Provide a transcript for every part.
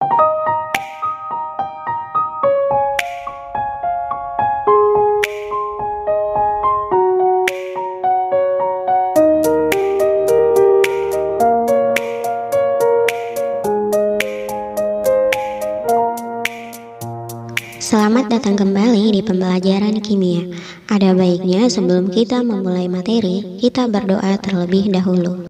Selamat datang kembali di pembelajaran kimia. Ada baiknya sebelum kita memulai materi, kita berdoa terlebih dahulu.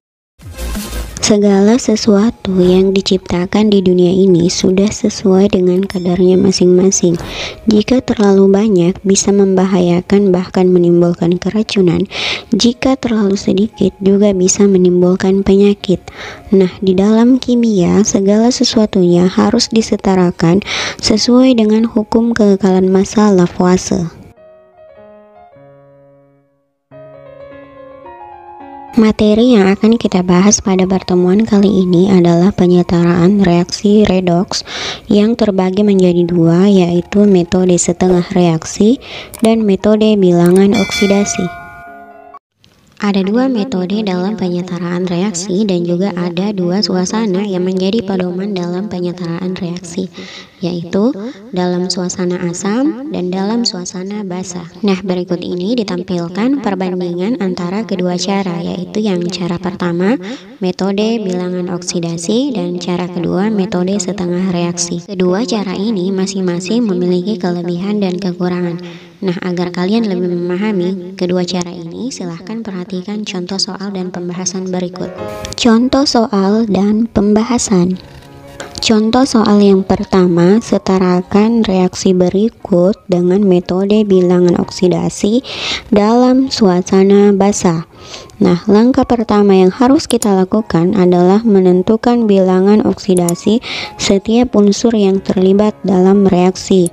Segala sesuatu yang diciptakan di dunia ini sudah sesuai dengan kadarnya masing-masing. Jika terlalu banyak, bisa membahayakan bahkan menimbulkan keracunan. Jika terlalu sedikit, juga bisa menimbulkan penyakit. Nah, di dalam kimia, segala sesuatunya harus disetarakan sesuai dengan hukum kekekalan massa Lavoisier. Materi yang akan kita bahas pada pertemuan kali ini adalah penyetaraan reaksi redoks yang terbagi menjadi dua, yaitu metode setengah reaksi dan metode bilangan oksidasi. Ada dua metode dalam penyetaraan reaksi dan juga ada dua suasana yang menjadi pedoman dalam penyetaraan reaksi, yaitu dalam suasana asam dan dalam suasana basa. Nah, berikut ini ditampilkan perbandingan antara kedua cara, yaitu yang cara pertama metode bilangan oksidasi dan cara kedua metode setengah reaksi. Kedua cara ini masing-masing memiliki kelebihan dan kekurangan. Nah, agar kalian lebih memahami kedua cara ini, silahkan perhatikan contoh soal dan pembahasan berikut. Contoh soal dan pembahasan. Contoh soal yang pertama, setarakan reaksi berikut dengan metode bilangan oksidasi dalam suasana basa. Nah, langkah pertama yang harus kita lakukan adalah menentukan bilangan oksidasi setiap unsur yang terlibat dalam reaksi.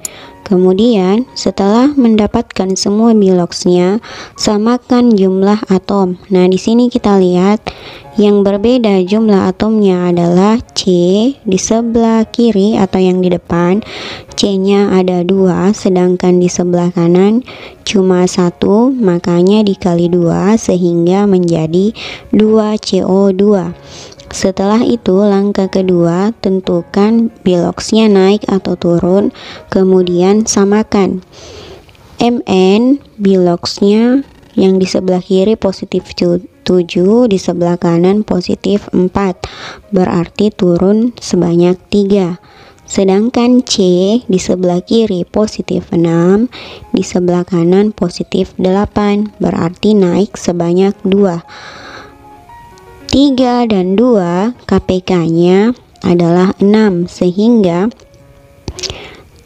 Kemudian, setelah mendapatkan semua biloksnya, samakan jumlah atom. Nah, di sini kita lihat yang berbeda jumlah atomnya adalah C di sebelah kiri atau yang di depan. C-nya ada 2, sedangkan di sebelah kanan cuma 1, makanya dikali 2 sehingga menjadi 2CO2. Setelah itu, langkah kedua, tentukan biloksnya naik atau turun, kemudian samakan. Mn biloksnya yang di sebelah kiri positif 7, di sebelah kanan positif 4, berarti turun sebanyak 3. Sedangkan C di sebelah kiri positif 6, di sebelah kanan positif 8, berarti naik sebanyak 2. 3 dan 2 KPK-nya adalah 6, sehingga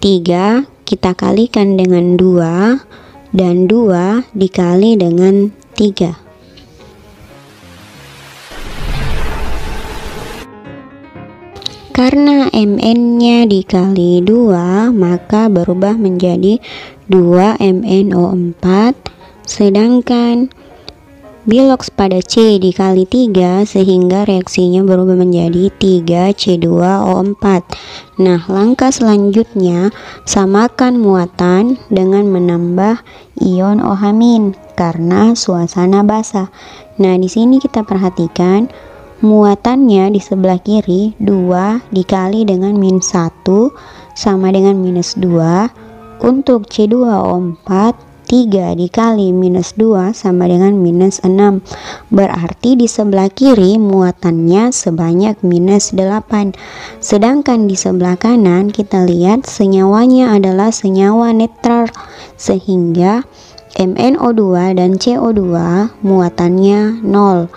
3 kita kalikan dengan 2 dan 2 dikali dengan 3. Karena Mn-nya dikali 2, maka berubah menjadi 2MnO4, sedangkan biloks pada C dikali 3 sehingga reaksinya berubah menjadi 3C2O4. Nah, langkah selanjutnya samakan muatan dengan menambah ion OH- karena suasana basa. Nah, di sini kita perhatikan muatannya di sebelah kiri 2 dikali dengan -1 sama dengan -2. Untuk C2O4 3 dikali -2 sama dengan -6, berarti di sebelah kiri muatannya sebanyak -8. Sedangkan di sebelah kanan kita lihat senyawanya adalah senyawa netral, sehingga MnO2 dan CO2 muatannya 0.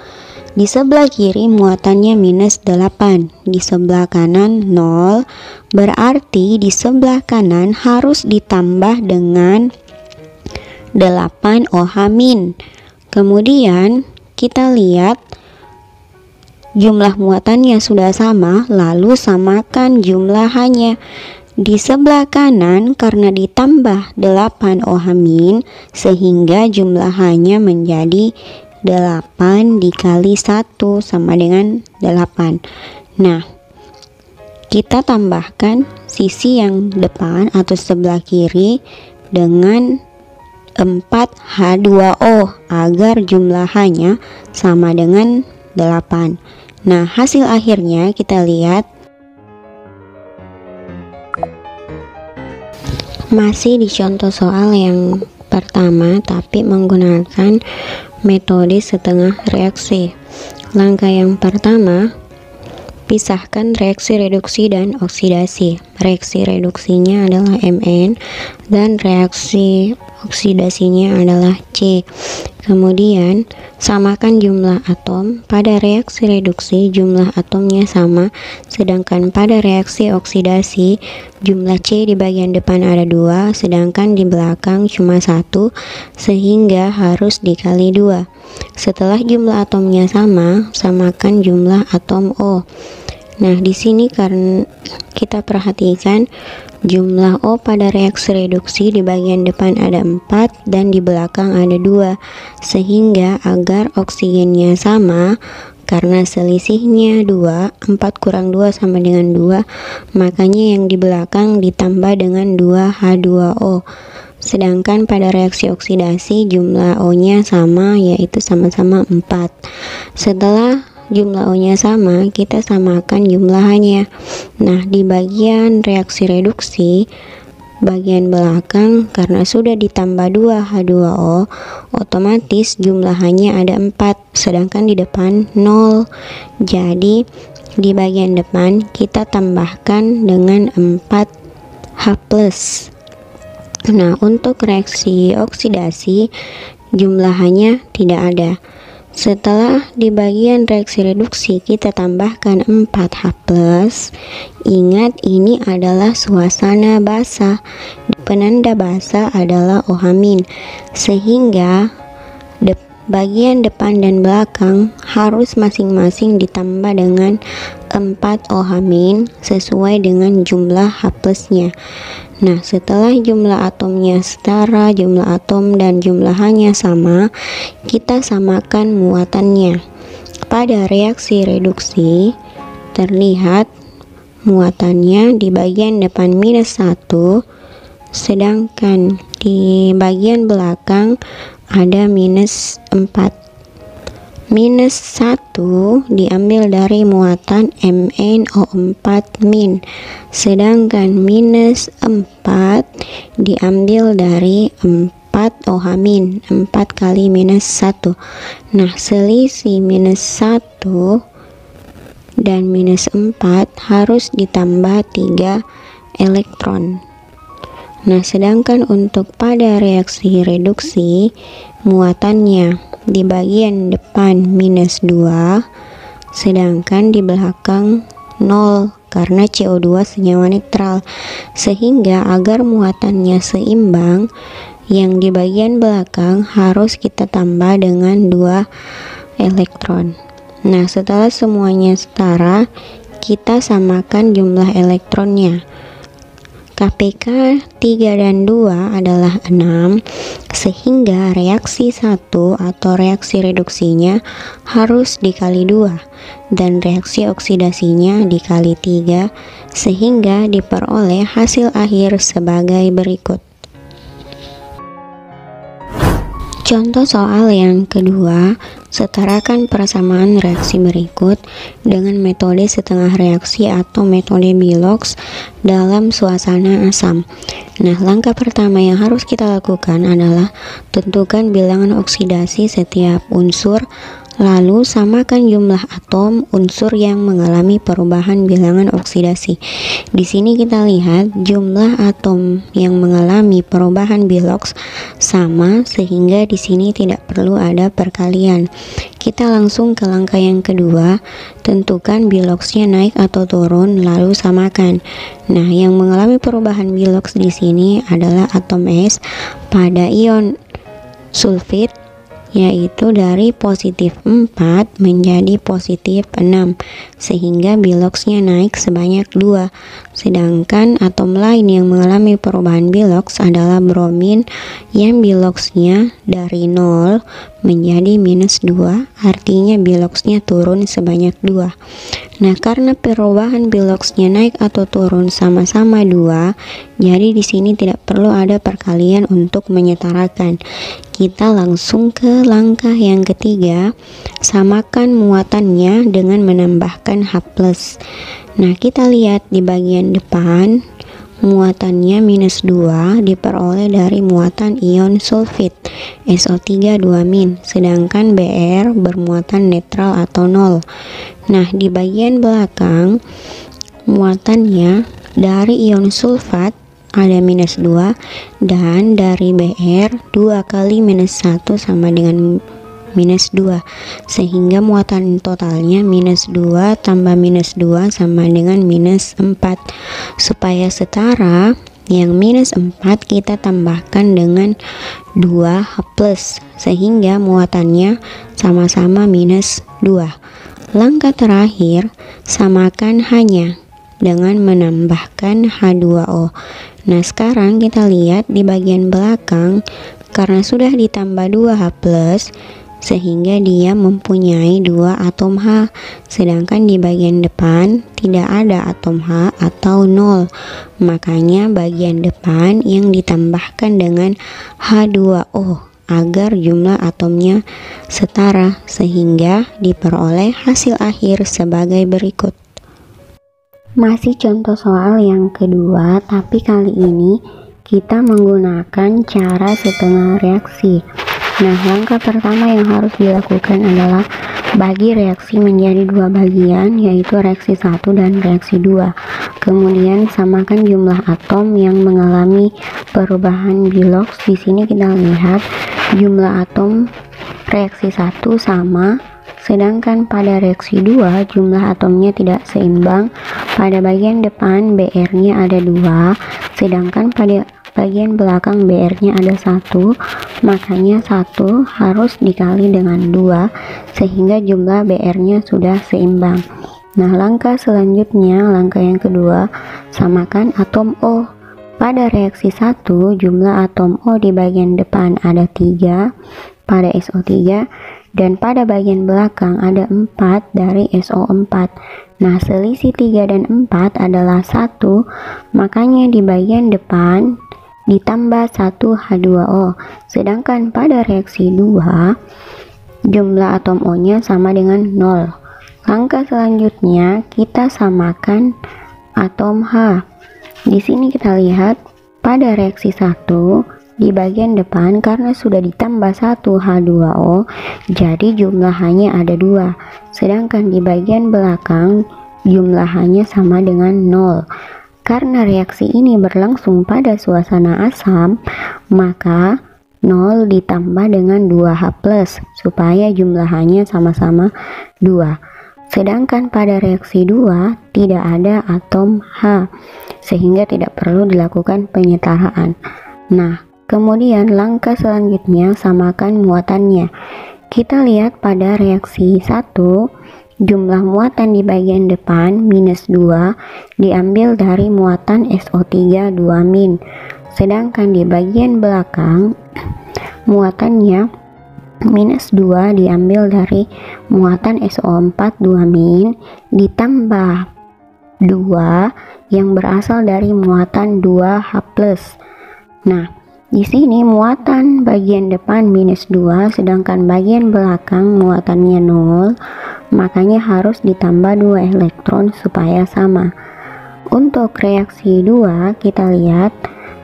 Di sebelah kiri muatannya -8, di sebelah kanan 0, berarti di sebelah kanan harus ditambah dengan 8 OH-. Kemudian kita lihat jumlah muatannya sudah sama, lalu samakan jumlahannya. Di sebelah kanan karena ditambah 8 OH- sehingga jumlahannya menjadi 8 dikali 1 sama dengan 8. Nah, kita tambahkan sisi yang depan atau sebelah kiri dengan 4H2O agar jumlahannya sama dengan 8. Nah, hasil akhirnya kita lihat Masih di contoh soal yang pertama, tapi menggunakan metode setengah reaksi. Langkah yang pertama, pisahkan reaksi reduksi dan oksidasi. Reaksi reduksinya adalah Mn dan reaksi oksidasinya adalah C. Kemudian samakan jumlah atom. Pada reaksi reduksi jumlah atomnya sama, sedangkan pada reaksi oksidasi jumlah C di bagian depan ada 2, sedangkan di belakang cuma 1, sehingga harus dikali 2. Setelah jumlah atomnya sama, samakan jumlah atom O. Nah, di sini karena kita perhatikan jumlah O pada reaksi reduksi di bagian depan ada 4 dan di belakang ada 2, sehingga agar oksigennya sama, karena selisihnya 2, 4 kurang 2 sama dengan 2, makanya yang di belakang ditambah dengan 2H2O. Sedangkan pada reaksi oksidasi jumlah O-nya sama, yaitu sama-sama 4. Setelah jumlah O-nya sama, kita samakan jumlah H-nya. Nah, di bagian reaksi reduksi bagian belakang karena sudah ditambah 2H2O, otomatis jumlah H-nya ada 4, sedangkan di depan 0. Jadi di bagian depan kita tambahkan dengan 4H+. Nah, untuk reaksi oksidasi jumlah H-nya tidak ada. Setelah di bagian reaksi reduksi kita tambahkan 4H+, ingat ini adalah suasana basa. Penanda basa adalah OH-, sehingga bagian depan dan belakang harus masing-masing ditambah dengan 4 OH- sesuai dengan jumlah H+-nya. Nah, setelah jumlah atomnya setara, jumlah atom dan jumlah H-nya sama, kita samakan muatannya. Pada reaksi reduksi terlihat muatannya di bagian depan -1, sedangkan di bagian belakang ada -4. -1 diambil dari muatan MnO4-, sedangkan -4 diambil dari 4 OH-, 4 kali -1. Nah, selisih -1 dan -4 harus ditambah 3 elektron. Nah, sedangkan untuk pada reaksi reduksi muatannya di bagian depan -2, sedangkan di belakang 0 karena CO2 senyawa netral, sehingga agar muatannya seimbang, yang di bagian belakang harus kita tambah dengan 2 elektron. Nah, setelah semuanya setara, kita samakan jumlah elektronnya. KPK 3 dan 2 adalah 6, sehingga reaksi 1 atau reaksi reduksinya harus dikali 2 dan reaksi oksidasinya dikali 3, sehingga diperoleh hasil akhir sebagai berikut. Contoh soal yang kedua, setarakan persamaan reaksi berikut dengan metode setengah reaksi atau metode Bilox dalam suasana asam. Nah, langkah pertama yang harus kita lakukan adalah tentukan bilangan oksidasi setiap unsur, lalu samakan jumlah atom unsur yang mengalami perubahan bilangan oksidasi. Di sini kita lihat jumlah atom yang mengalami perubahan Bilox sama, sehingga di sini tidak perlu ada perkalian. Kita langsung ke langkah yang kedua, tentukan Biloxnya naik atau turun, lalu samakan. Nah, yang mengalami perubahan Bilox di sini adalah atom S pada ion sulfit, yaitu dari positif 4 menjadi positif 6, sehingga Biloxnya naik sebanyak 2. Sedangkan atom lain yang mengalami perubahan Bilox adalah bromin, yang Biloxnya dari 0 menjadi -2, artinya Biloxnya turun sebanyak 2. Nah, karena perubahan Biloxnya naik atau turun sama-sama 2, jadi di sini tidak perlu ada perkalian untuk menyetarakan. Kita langsung ke langkah yang ketiga, samakan muatannya dengan menambahkan H+. Nah, kita lihat di bagian depan muatannya -2 diperoleh dari muatan ion sulfit SO3 2-, sedangkan Br bermuatan netral atau 0. Nah, di bagian belakang muatannya dari ion sulfat ada -2 dan dari Br 2 kali -1 sama dengan -2, sehingga muatan totalnya -2 tambah -2 sama dengan -4. Supaya setara, yang -4 kita tambahkan dengan 2H+, sehingga muatannya sama-sama -2. Langkah terakhir, samakan H-nya dengan menambahkan H2O. Nah, sekarang kita lihat di bagian belakang, karena sudah ditambah 2H+, sehingga dia mempunyai 2 atom H, sedangkan di bagian depan tidak ada atom H atau 0. Makanya bagian depan yang ditambahkan dengan H2O agar jumlah atomnya setara, sehingga diperoleh hasil akhir sebagai berikut. Masih contoh soal yang kedua, tapi kali ini kita menggunakan cara setengah reaksi. Nah, langkah pertama yang harus dilakukan adalah bagi reaksi menjadi 2 bagian, yaitu reaksi 1 dan reaksi 2. Kemudian samakan jumlah atom yang mengalami perubahan Bilox. Di sini kita lihat jumlah atom reaksi 1 sama, sedangkan pada reaksi 2 jumlah atomnya tidak seimbang. Pada bagian depan Br-nya ada 2, sedangkan pada bagian belakang Br-nya ada 1, makanya 1 harus dikali dengan 2 sehingga jumlah Br-nya sudah seimbang. Nah, langkah selanjutnya, langkah yang kedua, samakan atom O. Pada reaksi 1 jumlah atom O di bagian depan ada 3 pada SO3, dan pada bagian belakang ada 4 dari SO4. Nah, selisih 3 dan 4 adalah 1, makanya di bagian depan ditambah 1 H2O, sedangkan pada reaksi 2 jumlah atom O nya sama dengan 0. Langkah selanjutnya kita samakan atom H. Di sini kita lihat pada reaksi 1 di bagian depan karena sudah ditambah 1 H2O, jadi jumlah H-nya ada 2, sedangkan di bagian belakang jumlah H-nya sama dengan 0. Karena reaksi ini berlangsung pada suasana asam, maka 0 ditambah dengan 2H+, supaya jumlah H-nya sama-sama 2. Sedangkan pada reaksi 2 tidak ada atom H, sehingga tidak perlu dilakukan penyetaraan. Nah, kemudian langkah selanjutnya samakan muatannya. Kita lihat pada reaksi 1, jumlah muatan di bagian depan -2 diambil dari muatan SO3 2-, sedangkan di bagian belakang muatannya -2 diambil dari muatan SO4 2- ditambah 2 yang berasal dari muatan 2H+. Nah, di sini muatan bagian depan -2, sedangkan bagian belakang muatannya 0, makanya harus ditambah 2 elektron supaya sama. Untuk reaksi 2, kita lihat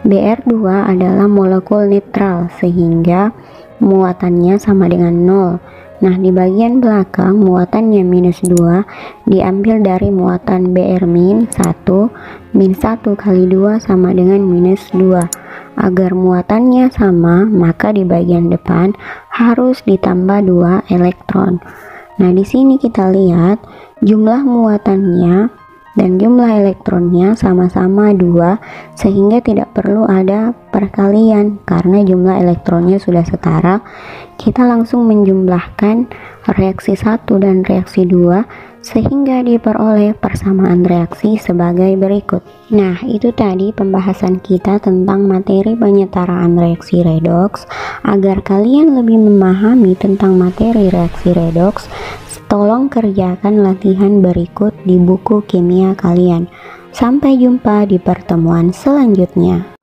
Br2 adalah molekul netral, sehingga muatannya sama dengan 0. Nah, di bagian belakang muatannya -2 diambil dari muatan Br-1, -1 kali 2 sama dengan -2. Agar muatannya sama, maka di bagian depan harus ditambah 2 elektron. Nah, di sini kita lihat jumlah muatannya dan jumlah elektronnya sama-sama 2, sehingga tidak perlu ada perkalian karena jumlah elektronnya sudah setara. Kita langsung menjumlahkan reaksi 1 dan reaksi 2 sehingga diperoleh persamaan reaksi sebagai berikut. Nah, itu tadi pembahasan kita tentang materi penyetaraan reaksi redoks. Agar kalian lebih memahami tentang materi reaksi redoks, tolong kerjakan latihan berikut di buku kimia kalian. Sampai jumpa di pertemuan selanjutnya.